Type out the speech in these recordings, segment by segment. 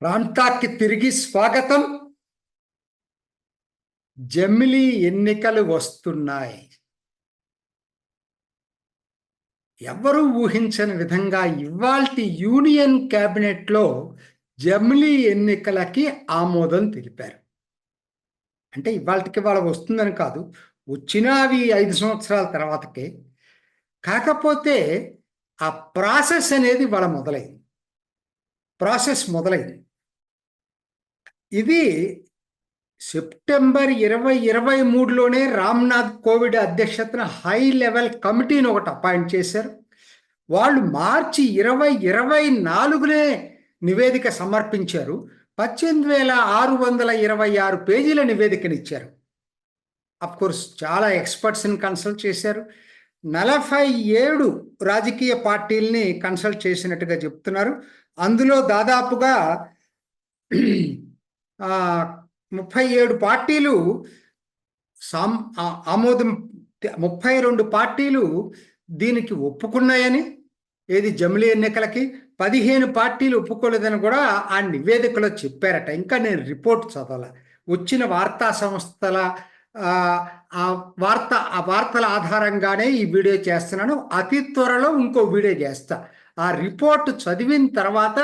ప్రాంతానికి తిరిగి స్వాగతం. జమిలీ ఎన్నికలు వస్తున్నాయి. ఎవరు ఊహించని విధంగా ఇవాల్టి యూనియన్ క్యాబినెట్లో జమిలీ ఎన్నికలకి ఆమోదం తెలిపారు. అంటే ఇవాళకి వాళ్ళ వస్తుందని కాదు, వచ్చినా అవి 5 సంవత్సరాల తర్వాతకే. కాకపోతే ఆ ప్రాసెస్ అనేది వాళ్ళ మొదలైంది. ఇది సెప్టెంబర్ 2023లోనే రామ్నాథ్ కోవిడ్ అధ్యక్షతన హై లెవెల్ కమిటీని ఒకటి అపాయింట్ చేశారు. వాళ్ళు మార్చి 2024 నివేదిక సమర్పించారు. 18,626 పేజీల నివేదికనిచ్చారు. కోర్స్ చాలా ఎక్స్పర్ట్స్ని కన్సల్ట్ చేశారు. 47 రాజకీయ పార్టీల్ని కన్సల్ట్ చేసినట్టుగా చెప్తున్నారు. అందులో దాదాపుగా 37 పార్టీలు ఆమోదం, 32 పార్టీలు దీనికి ఒప్పుకున్నాయని, ఏది జమిలీ ఎన్నికలకి 15 పార్టీలు ఒప్పుకోలేదని కూడా ఆ నివేదికలో చెప్పారట. ఇంకా నేను రిపోర్ట్ చదవాల. వచ్చిన వార్తా సంస్థల వార్తల ఆధారంగానే ఈ వీడియో చేస్తున్నాను. అతి త్వరలో ఇంకో వీడియో చేస్తా. ఆ రిపోర్ట్ చదివిన తర్వాత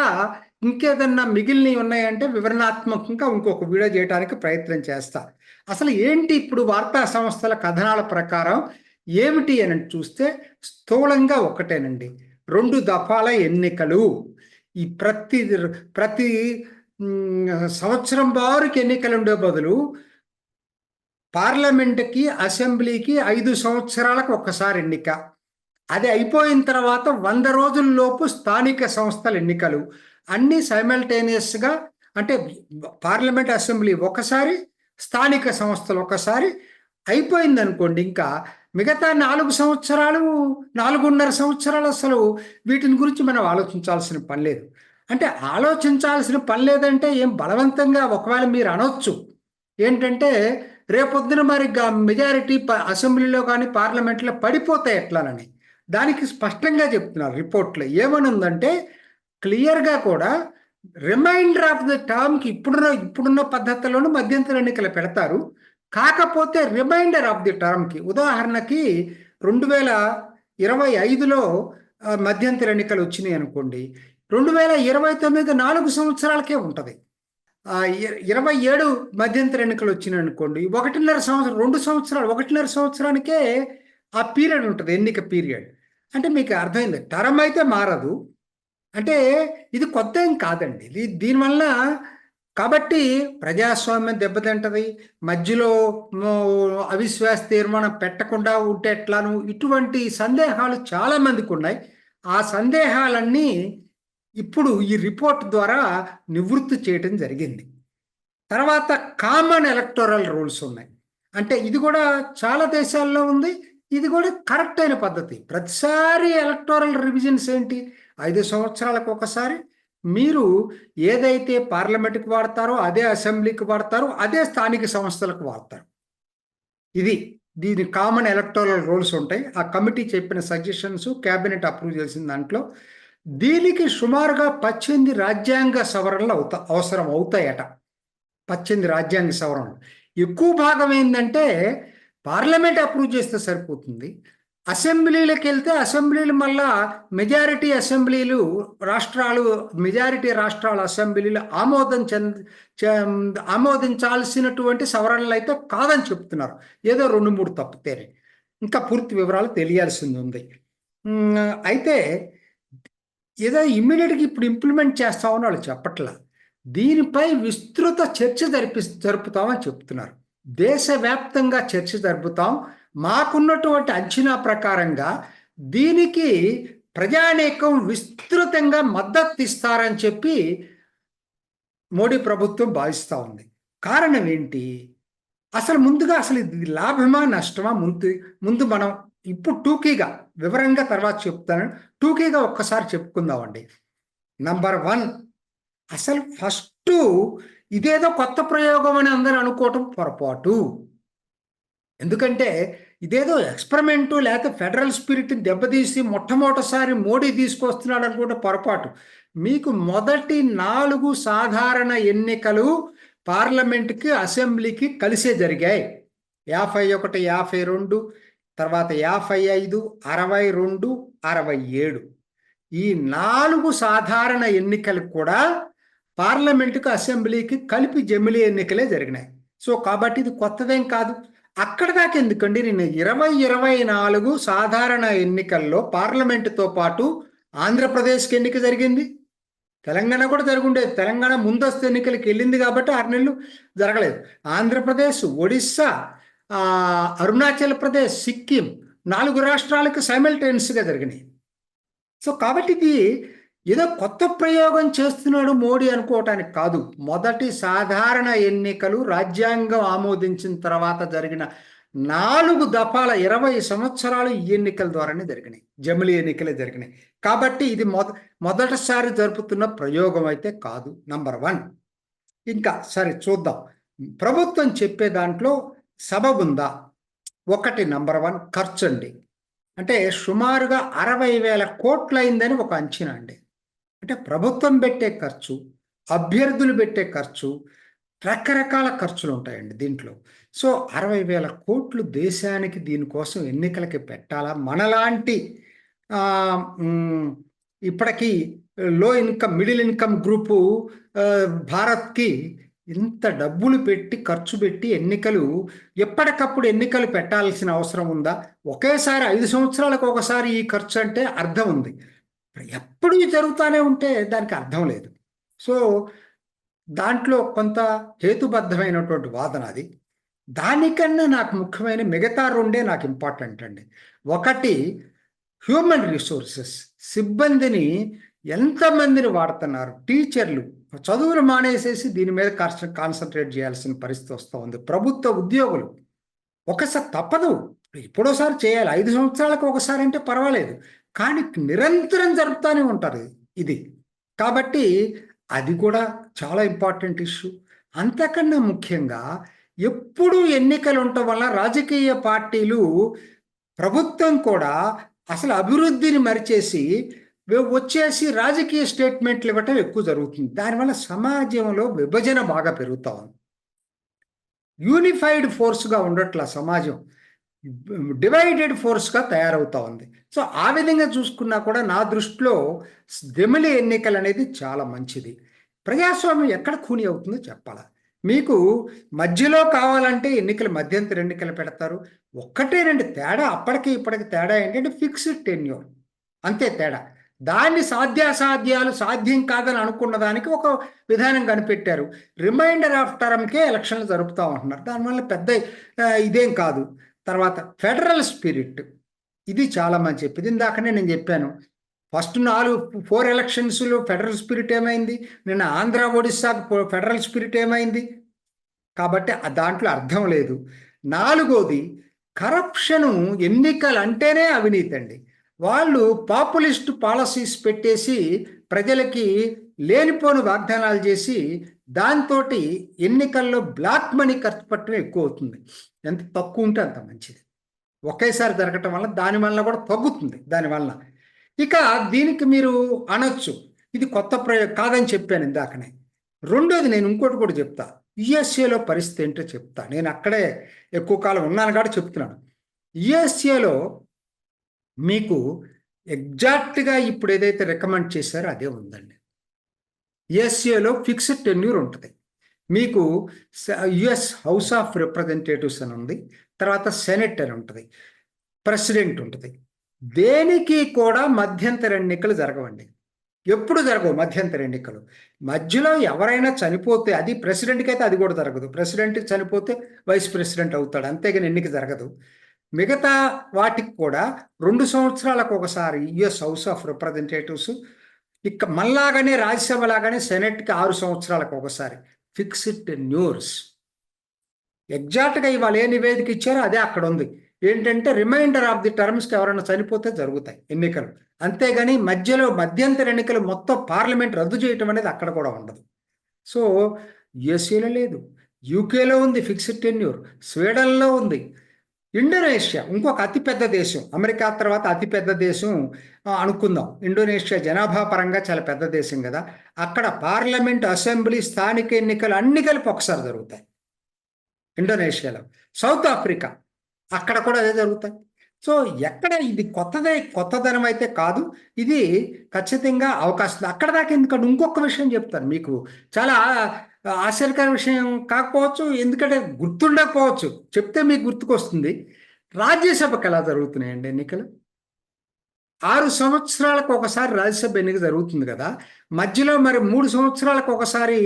ఇంకేదన్నా మిగిలినవి ఉన్నాయంటే వివరణాత్మకంగా ఇంకొక వీడియో చేయడానికి ప్రయత్నం చేస్తా. అసలు ఏంటి ఇప్పుడు వార్తా సంస్థల కథనాల ప్రకారం ఏమిటి అని చూస్తే స్థూలంగా ఒకటేనండి, 2 దఫాల ఎన్నికలు. ఈ ప్రతి సంవత్సరం బారుకి ఎన్నికలు ఉండే బదులు పార్లమెంటుకి, అసెంబ్లీకి 5 సంవత్సరాలకు ఒక్కసారి ఎన్నిక. అది అయిపోయిన తర్వాత 100 రోజుల్లోపు స్థానిక సంస్థల ఎన్నికలు. అన్నీ సైమల్టేనియస్గా, అంటే పార్లమెంట్, అసెంబ్లీ ఒకసారి, స్థానిక సంస్థలు ఒకసారి అయిపోయింది అనుకోండి. ఇంకా మిగతా 4 సంవత్సరాలు, 4.5 సంవత్సరాలు అసలు వీటిని గురించి మనం ఆలోచించాల్సిన పని లేదు. అంటే ఆలోచించాల్సిన పని లేదంటే ఏం బలవంతంగా ఒకవేళ మీరు అనొచ్చు ఏంటంటే, రేపొద్దున మరి మెజారిటీ అసెంబ్లీలో కానీ పార్లమెంట్లో పడిపోతాయి ఎట్లానని. దానికి స్పష్టంగా చెప్తున్నారు రిపోర్ట్లో. ఏమనుందంటే క్లియర్గా కూడా రిమైండర్ ఆఫ్ ద టర్మ్కి ఇప్పుడున్న పద్ధతిలోనూ మధ్యంతర ఎన్నికలు పెడతారు. కాకపోతే రిమైండర్ ఆఫ్ ది టర్మ్కి, ఉదాహరణకి 2025లో మధ్యంతర ఎన్నికలు వచ్చినాయి అనుకోండి, 2029 4 సంవత్సరాలకే ఉంటుంది. 27 మధ్యంతర ఎన్నికలు వచ్చినాయి అనుకోండి, 1.5 సంవత్సరం, 2 సంవత్సరాలు, 1.5 సంవత్సరానికే ఆ పీరియడ్ ఉంటుంది, ఎన్నిక పీరియడ్. అంటే మీకు అర్థమైంది, టర్మ్ అయితే మారదు. అంటే ఇది కొత్త ఏం కాదండి. దీనివల్ల కాబట్టి ప్రజాస్వామ్యం దెబ్బతింటది. మధ్యలో అవిశ్వాస తీర్మానం పెట్టకుండా ఉంటే ఎట్లాను, ఇటువంటి సందేహాలు చాలా మందికి ఉన్నాయి. ఆ సందేహాలన్నీ ఇప్పుడు ఈ రిపోర్ట్ ద్వారా నివృత్తి చేయటం జరిగింది. తర్వాత కామన్ ఎలక్టోరల్ రూల్స్ ఉన్నాయి. అంటే ఇది కూడా చాలా దేశాల్లో ఉంది. ఇది కూడా కరెక్ట్ అయిన పద్ధతి. ప్రతిసారి ఎలక్టోరల్ రివిజన్స్ ఏంటి, 5 సంవత్సరాలకు ఒకసారి మీరు ఏదైతే పార్లమెంట్కి వాడతారో అదే అసెంబ్లీకి వాడతారు, అదే స్థానిక సంస్థలకు వాడతారు. దీని కామన్ ఎలక్టోరల్ రూల్స్ ఉంటాయి. ఆ కమిటీ చెప్పిన సజెషన్స్ క్యాబినెట్ అప్రూవ్ చేసిన దాంట్లో దీనికి సుమారుగా 18 రాజ్యాంగ సవరణలు అవసరం అవుతాయట. 18 రాజ్యాంగ సవరణలు. ఎక్కువ భాగం ఏంటంటే పార్లమెంట్ అప్రూవ్ చేస్తే సరిపోతుంది. అసెంబ్లీలకు వెళ్తే అసెంబ్లీలు మళ్ళా మెజారిటీ రాష్ట్రాల అసెంబ్లీలు ఆమోదించాల్సినటువంటి సవరణలు అయితే కాదని చెప్తున్నారు. ఏదో 2-3 తప్పితేనే. ఇంకా పూర్తి వివరాలు తెలియాల్సింది ఉంది. అయితే ఏదో ఇమ్మీడియట్గా ఇప్పుడు ఇంప్లిమెంట్ చేస్తామని వాళ్ళు చెప్పట్లా. దీనిపై విస్తృత చర్చ జరుపుతామని చెప్తున్నారు. దేశవ్యాప్తంగా చర్చ జరుపుతాం. మాకున్నటువంటి అంచనా ప్రకారంగా దీనికి ప్రజానీకం విస్తృతంగా మద్దతు ఇస్తారని చెప్పి మోడీ ప్రభుత్వం భావిస్తూ ఉంది. కారణం ఏంటి, ముందుగా ఇది లాభమా నష్టమా ముందు మనం ఇప్పుడు టూకీగా వివరంగా తర్వాత చెప్తాను. టూకీగా ఒక్కసారి చెప్పుకుందామండి. నంబర్ 1, అసలు ఫస్ట్ ఇదేదో కొత్త ప్రయోగం అని అందరూ అనుకోవటం పొరపాటు. ఎందుకంటే ఇదేదో ఎక్స్పెరిమెంటు లేకపోతే ఫెడరల్ స్పిరిట్ని దెబ్బతీసి మొట్టమొదటిసారి మోడీ తీసుకొస్తున్నాడు అనుకుంటే పొరపాటు. మీకు మొదటి 4 సాధారణ ఎన్నికలు పార్లమెంట్కి, అసెంబ్లీకి కలిసే జరిగాయి. 51, 52, తర్వాత 55, 62, 67. ఈ 4 సాధారణ ఎన్నికలు కూడా పార్లమెంటుకు, అసెంబ్లీకి కలిపి జమిలీ ఎన్నికలే జరిగినాయి. సో కాబట్టి ఇది కొత్తదేం కాదు. అక్కడ దాకా ఎందుకండి, నేను 2024 సాధారణ ఎన్నికల్లో పార్లమెంటుతో పాటు ఆంధ్రప్రదేశ్కి ఎన్నిక జరిగింది, తెలంగాణ కూడా జరుగుండేది. తెలంగాణ ముందస్తు ఎన్నికలకి వెళ్ళింది కాబట్టి 6 నెలలు జరగలేదు. ఆంధ్రప్రదేశ్, ఒడిస్సా, అరుణాచల్ ప్రదేశ్, సిక్కిం 4 రాష్ట్రాలకు సైమల్టేనియస్గా జరిగినాయి. సో కాబట్టి ఇది ఏదో కొత్త ప్రయోగం చేస్తున్నాడు మోడీ అనుకోవటానికి కాదు. మొదటి సాధారణ ఎన్నికలు రాజ్యాంగం ఆమోదించిన తర్వాత జరిగిన 4 దఫాల 20 సంవత్సరాలు ఈ ఎన్నికల ద్వారానే జరిగినాయి, జమిలీ ఎన్నికలే జరిగినాయి. కాబట్టి ఇది మొదటిసారి జరుపుతున్న ప్రయోగం అయితే కాదు. నంబర్ 1. ఇంకా సరే చూద్దాం, ప్రభుత్వం చెప్పే దాంట్లో సబబు ఉందా? ఒకటి, నంబర్ 1 ఖర్చు అండి. అంటే సుమారుగా 60,000 కోట్లు అయిందని ఒక అంచనా అండి. అంటే ప్రభుత్వం పెట్టే ఖర్చు, అభ్యర్థులు పెట్టే ఖర్చు, రకరకాల ఖర్చులు ఉంటాయండి దీంట్లో. సో 60,000 కోట్లు దేశానికి దీనికోసం ఎన్నికలకి పెట్టాలా? మనలాంటి ఇప్పటికీ లో ఇన్కమ్, మిడిల్ ఇన్కమ్ గ్రూపు భారత్కి ఇంత డబ్బులు పెట్టి, ఖర్చు పెట్టి ఎన్నికలు ఎప్పటికప్పుడు ఎన్నికలు పెట్టాల్సిన అవసరం ఉందా? ఒకేసారి 5 సంవత్సరాలకు ఒకసారి ఈ ఖర్చు అంటే అర్థం ఉంది. ఎప్పుడు జరుగుతూనే ఉంటే దానికి అర్థం లేదు. సో దాంట్లో కొంత హేతుబద్ధమైనటువంటి వాదన అది. దానికన్నా నాకు ముఖ్యమైన మిగతా 2 నాకు ఇంపార్టెంట్ అండి. ఒకటి, హ్యూమన్ రిసోర్సెస్, సిబ్బందిని ఎంతమందిని వాడుతున్నారు. టీచర్లు చదువులు మానేసేసి దీని మీద కాన్సన్ట్రేట్ చేయాల్సిన పరిస్థితి వస్తూ ఉంది. ప్రభుత్వ ఉద్యోగులు ఒకసారి తప్పదు, ఎప్పుడోసారి చేయాలి. 5 సంవత్సరాలకు ఒకసారి అంటే పర్వాలేదు, కానీ నిరంతరం జరుపుతూనే ఉంటారు ఇది. కాబట్టి అది కూడా చాలా ఇంపార్టెంట్ ఇష్యూ. అంతకన్నా ముఖ్యంగా ఎప్పుడు ఎన్నికలు ఉండటం వల్ల రాజకీయ పార్టీలు, ప్రభుత్వం కూడా అసలు అభివృద్ధిని మరిచేసి వచ్చేసి రాజకీయ స్టేట్మెంట్లు ఇవ్వటం ఎక్కువ జరుగుతుంది. దానివల్ల సమాజంలో విభజన బాగా పెరుగుతా ఉంది. యూనిఫైడ్ ఫోర్స్గా ఉండట్లా సమాజం, డివైడెడ్ ఫోర్స్గా తయారవుతా ఉంది. సో ఆ విధంగా చూసుకున్నా కూడా నా దృష్టిలో జమిలీ ఎన్నికలు అనేది చాలా మంచిది. ప్రజాస్వామ్యం ఎక్కడ ఖూని అవుతుందో చెప్పాలా. మీకు మధ్యలో కావాలంటే ఎన్నికలు, మధ్యంతర ఎన్నికలు పెడతారు. 1-2 తేడా, అప్పటికి ఇప్పటికి తేడా ఏంటంటే ఫిక్స్డ్ టెన్యూర్, అంతే తేడా. దాన్ని సాధ్యాసాధ్యాలు సాధ్యం కాదని అనుకున్న దానికి ఒక విధానం కనిపెట్టారు. రిమైండర్ ఆఫ్ టర్మ్కే ఎలక్షన్లు జరుపుతూ ఉంటున్నారు. దానివల్ల పెద్ద ఇదేం కాదు. తర్వాత ఫెడరల్ స్పిరిట్, ఇది చాలా మంది చెప్పింది. ఇందాకనే నేను చెప్పాను, ఫస్ట్ 4 ఎలక్షన్స్లో ఫెడరల్ స్పిరిట్ ఏమైంది, నిన్న ఆంధ్ర, ఒడిస్సాకు ఫెడరల్ స్పిరిట్ ఏమైంది. కాబట్టి దాంట్లో అర్థం లేదు. 4వది కరప్షను. ఎన్నికలు అంటేనే అవినీతి అండి. వాళ్ళు పాపులిస్ట్ పాలసీస్ పెట్టేసి ప్రజలకి లేనిపోని వాగ్దానాలు చేసి దాంతో ఎన్నికల్లో బ్లాక్ మనీ ఖర్చు పెట్టడం ఎక్కువ అవుతుంది. ఎంత తక్కువ ఉంటే అంత మంచిది. ఒకేసారి జరగటం వల్ల దానివల్ల కూడా తగ్గుతుంది. దానివల్ల ఇక దీనికి మీరు అనొచ్చు ఇది కొత్త ప్రయోగం కాదని చెప్పాను ఇందాకనే. 2వది నేను ఇంకోటి కూడా చెప్తా, యుఎస్ఏలో పరిస్థితి ఏంటో చెప్తా. నేను అక్కడే ఎక్కువ కాలం ఉన్నాను కాబట్టి చెప్తున్నాను. యుఎస్ఏలో మీకు ఎగ్జాక్ట్గా ఇప్పుడు ఏదైతే రికమెండ్ చేశారో అదే ఉందండి. యుఎస్ఏలో ఫిక్స్డ్ టెన్యూర్ ఉంటుంది. మీకు యుఎస్ హౌస్ ఆఫ్ రిప్రజెంటేటివ్స్ అని ఉంది, తర్వాత సెనెట్ అని ఉంటుంది, ప్రెసిడెంట్ ఉంటుంది. దేనికి కూడా మధ్యంతర ఎన్నికలు జరగవండి. ఎప్పుడు జరగవు మధ్యంతర ఎన్నికలు. మధ్యలో ఎవరైనా చనిపోతే, అది ప్రెసిడెంట్కి అయితే అది కూడా జరగదు. ప్రెసిడెంట్ చనిపోతే వైస్ ప్రెసిడెంట్ అవుతాడు, అంతేగాని ఎన్నిక జరగదు. మిగతా వాటికి కూడా 2 సంవత్సరాలకు ఒకసారి యుఎస్ హౌస్ ఆఫ్ రిప్రజెంటేటివ్స్, ఇక మళ్ళాగానే రాజ్యసభ లాగానే సెనెట్కి 6 సంవత్సరాలకు ఒకసారి ఫిక్స్డ్ టెన్యూర్స్. ఎగ్జాక్ట్గా ఇవాళ ఏ నివేదిక ఇచ్చారో అదే అక్కడ ఉంది. ఏంటంటే రిమైండర్ ఆఫ్ ది టర్మ్స్కి ఎవరైనా చనిపోతే జరుగుతాయి ఎన్నికలు, అంతేగాని మధ్యలో మధ్యంతర ఎన్నికలు మొత్తం పార్లమెంట్ రద్దు చేయటం అనేది అక్కడ కూడా ఉండదు. సో యుఎస్ఏలో లేదు, యూకేలో ఉంది ఫిక్స్డ్ టెన్యూర్, స్వీడన్లో ఉంది, ఇండోనేషియా ఇంకొక అతిపెద్ద దేశం, అమెరికా తర్వాత అతిపెద్ద దేశం అనుకుందాం. ఇండోనేషియా జనాభా పరంగా చాలా పెద్ద దేశం కదా. అక్కడ పార్లమెంట్, అసెంబ్లీ, స్థానిక ఎన్నికలు అన్ని కలిపి ఒకసారి జరుగుతాయి ఇండోనేషియాలో. సౌత్ ఆఫ్రికా అక్కడ కూడా అదే జరుగుతాయి. సో ఎక్కడ ఇది కొత్తదనం అయితే కాదు, ఇది ఖచ్చితంగా అవకాశం. అక్కడ దాకా ఎందుకంటే ఇంకొక విషయం చెప్తాను మీకు, చాలా ఆశ్చర్యకర విషయం కాకపోవచ్చు, ఎందుకంటే గుర్తుండకపోవచ్చు, చెప్తే మీకు గుర్తుకొస్తుంది. రాజ్యసభకు ఎలా జరుగుతున్నాయండి ఎన్నికలు? 6 సంవత్సరాలకు ఒకసారి రాజ్యసభ ఎన్నిక జరుగుతుంది కదా. మధ్యలో మరి 3 సంవత్సరాలకు ఒకసారి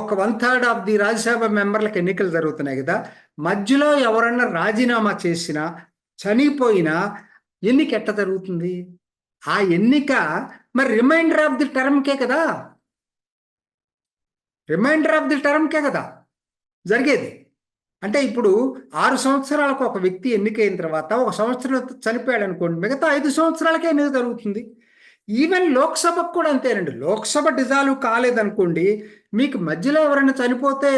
ఒక 1/3 ఆఫ్ ది రాజ్యసభ మెంబర్లకు ఎన్నికలు జరుగుతున్నాయి కదా. మధ్యలో ఎవరన్నా రాజీనామా చేసినా, చనిపోయినా ఎన్నిక ఎట్ట జరుగుతుంది? ఆ ఎన్నిక మరి రిమైండర్ ఆఫ్ ది టర్మ్కే కదా, రిమైండర్ ఆఫ్ ది టర్మ్కే కదా జరిగేది. అంటే ఇప్పుడు 6 సంవత్సరాలకు ఒక వ్యక్తి ఎన్నికైన తర్వాత 1 సంవత్సరం చనిపోయాడు అనుకోండి, మిగతా 5 సంవత్సరాలకే ఎన్నిక జరుగుతుంది. ఈవెన్ లోక్సభకు కూడా అంతేనండి. లోక్సభ డిజాల్వ్ కాలేదనుకోండి, మీకు మధ్యలో ఎవరైనా చనిపోతే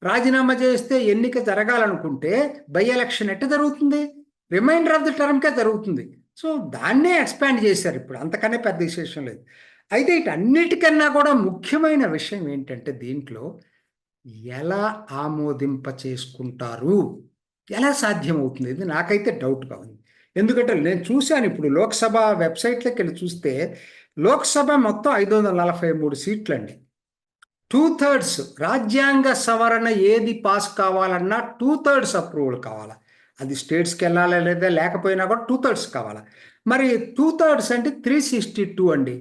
రాజీనామా చేస్తే ఎన్నిక జరగాలనుకుంటే బై ఎలక్షన్ ఎట్ట జరుగుతుంది? రిమైండర్ ఆఫ్ ది టర్మ్కే జరుగుతుంది. సో దాన్నే ఎక్స్పాండ్ చేశారు ఇప్పుడు, అంతకన్నా పెద్ద విశేషం లేదు. అయితే వీటన్నిటికన్నా కూడా ముఖ్యమైన విషయం ఏంటంటే దీంట్లో ఎలా ఆమోదింప చేసుకుంటారు, ఎలా సాధ్యమవుతుంది? ఇది నాకైతే డౌట్గా ఉంది. ఎందుకంటే నేను చూశాను, ఇప్పుడు లోక్సభ వెబ్సైట్లోకి వెళ్ళి చూస్తే లోక్సభ మొత్తం 543 సీట్లండి. 2/3 రాజ్యాంగ సవరణ ఏది పాస్ కావాలన్నా 2/3 అప్రూవల్ కావాలా. అది స్టేట్స్కి వెళ్ళాలా లేదా, లేకపోయినా కూడా 2/3 కావాలా. మరి 2/3 అంటే 362 అండి.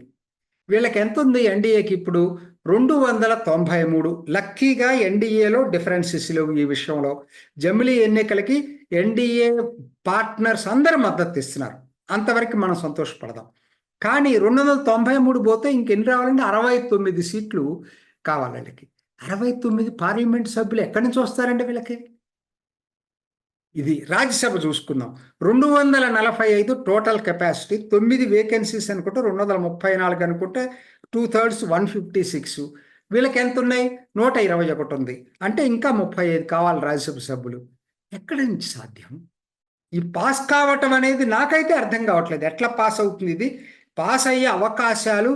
వీళ్ళకి ఎంత ఉంది ఎన్డీఏకి ఇప్పుడు? 293. లక్కీగా ఎన్డీఏలో డిఫరెన్సెస్ లేవు ఈ విషయంలో. జమిలీ ఎన్నికలకి ఎన్డీఏ పార్ట్నర్స్ అందరూ మద్దతు ఇస్తున్నారు, అంతవరకు మనం సంతోషపడదాం. కానీ 293 పోతే ఇంకెన్ని రావాలంటే 69 సీట్లు కావాలి వీళ్ళకి. 69 పార్లమెంట్ సభ్యులు ఎక్కడి నుంచి వస్తారండి వీళ్ళకి? ఇది రాజ్యసభ చూసుకుందాం. 245 టోటల్ కెపాసిటీ, 9 వేకెన్సీస్ అనుకుంటే 234 అనుకుంటే 2/3 156. వీళ్ళకి ఎంత ఉన్నాయి? 121 ఉంది. అంటే ఇంకా 35 కావాలి రాజ్యసభ సభ్యులు. ఎక్కడి నుంచి సాధ్యం? ఈ పాస్ కావటం అనేది నాకైతే అర్థం కావట్లేదు. ఎట్లా పాస్ అవుతుంది ఇది? పాస్ అయ్యే అవకాశాలు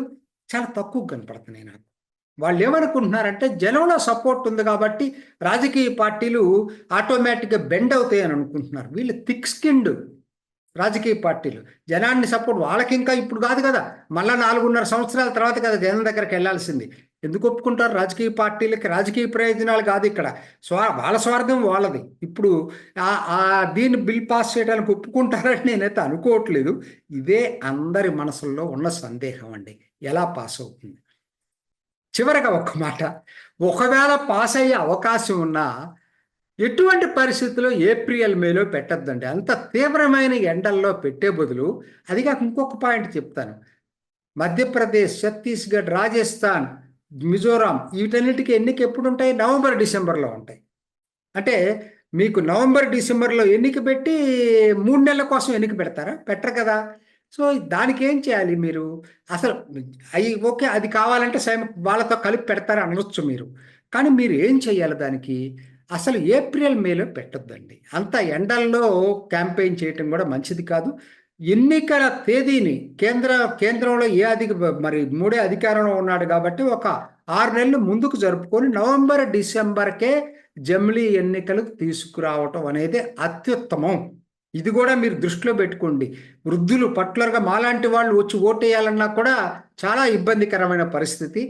చాలా తక్కువ కనపడుతున్నాయి నాకు. వాళ్ళు ఏమనుకుంటున్నారంటే జనంలో సపోర్ట్ ఉంది కాబట్టి రాజకీయ పార్టీలు ఆటోమేటిక్గా బెండ్ అవుతాయని అనుకుంటున్నారు. వీళ్ళు థిక్ స్కిన్డ్ రాజకీయ పార్టీలు, జనాన్ని సపోర్ట్ వాళ్ళకి ఇంకా ఇప్పుడు కాదు కదా, మళ్ళీ 4.5 సంవత్సరాల తర్వాత కదా జనం దగ్గరికి వెళ్ళాల్సింది. ఎందుకు ఒప్పుకుంటారు? రాజకీయ పార్టీలకి రాజకీయ ప్రయోజనాలు కాదు ఇక్కడ, వాళ్ళ స్వార్థం వాళ్ళది. ఇప్పుడు దీన్ని బిల్ పాస్ చేయడానికి ఒప్పుకుంటారని నేనైతే అనుకోవట్లేదు. ఇదే అందరి మనసుల్లో ఉన్న సందేహం అండి, ఎలా పాస్ అవుతుంది. చివరగా ఒక్క మాట, ఒకవేళ పాస్ అయ్యే అవకాశం ఉన్నా ఎటువంటి పరిస్థితుల్లో ఏప్రిల్ మేలో పెట్టద్దండి. అంత తీవ్రమైన ఎండల్లో పెట్టే బదులు, అది కాక ఇంకొక పాయింట్ చెప్తాను. మధ్యప్రదేశ్, ఛత్తీస్గఢ్, రాజస్థాన్, మిజోరాం వీటన్నిటికీ ఎన్నిక ఎప్పుడు ఉంటాయి? నవంబర్ డిసెంబర్లో ఉంటాయి. అంటే మీకు నవంబర్ డిసెంబర్లో ఎన్నిక పెట్టి 3 నెలల కోసం ఎన్నిక పెడతారా? పెట్టరు కదా. సో దానికి ఏం చేయాలి మీరు? అసలు ఓకే, అది కావాలంటే వాళ్ళతో కలిపి పెడతారా అనవచ్చు మీరు. కానీ మీరు ఏం చేయాలి దానికి? అసలు ఏప్రిల్ మేలో పెట్టొద్దండి. అంత ఎండల్లో క్యాంపెయిన్ చేయటం కూడా మంచిది కాదు. ఎన్నికల తేదీని కేంద్రంలో మరి మోడీ అధికారంలో ఉన్నాడు కాబట్టి ఒక 6 నెలలు ముందుకు జరుపుకొని నవంబర్ డిసెంబర్కే జమిలీ ఎన్నికలు తీసుకురావటం అనేది అత్యుత్తమం. ఇది కూడా మీరు దృష్టిలో పెట్టుకోండి. వృద్ధులు పర్టికులర్గా మాలాంటి వాళ్ళు వచ్చి ఓటేయాలన్నా కూడా చాలా ఇబ్బందికరమైన పరిస్థితి.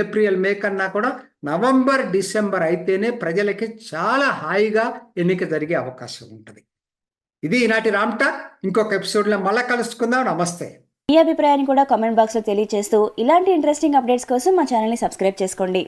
ఏప్రిల్ మే కన్నా కూడా నవంబర్ డిసెంబర్ అయితేనే ప్రజలకి చాలా హాయిగా ఎన్నిక జరిగే అవకాశం ఉంటుంది. ఇది ఈనాటి రామ్టాక్. ఇంకొక ఎపిసోడ్లో మళ్ళీ కలుసుకుందాం. నమస్తే. మీ అభిప్రాయాన్ని కూడా కామెంట్ బాక్స్లో తెలియజేస్తూ ఇలాంటి ఇంట్రెస్టింగ్ అప్డేట్స్ కోసం మా ఛానల్ని సబ్స్క్రైబ్ చేసుకోండి.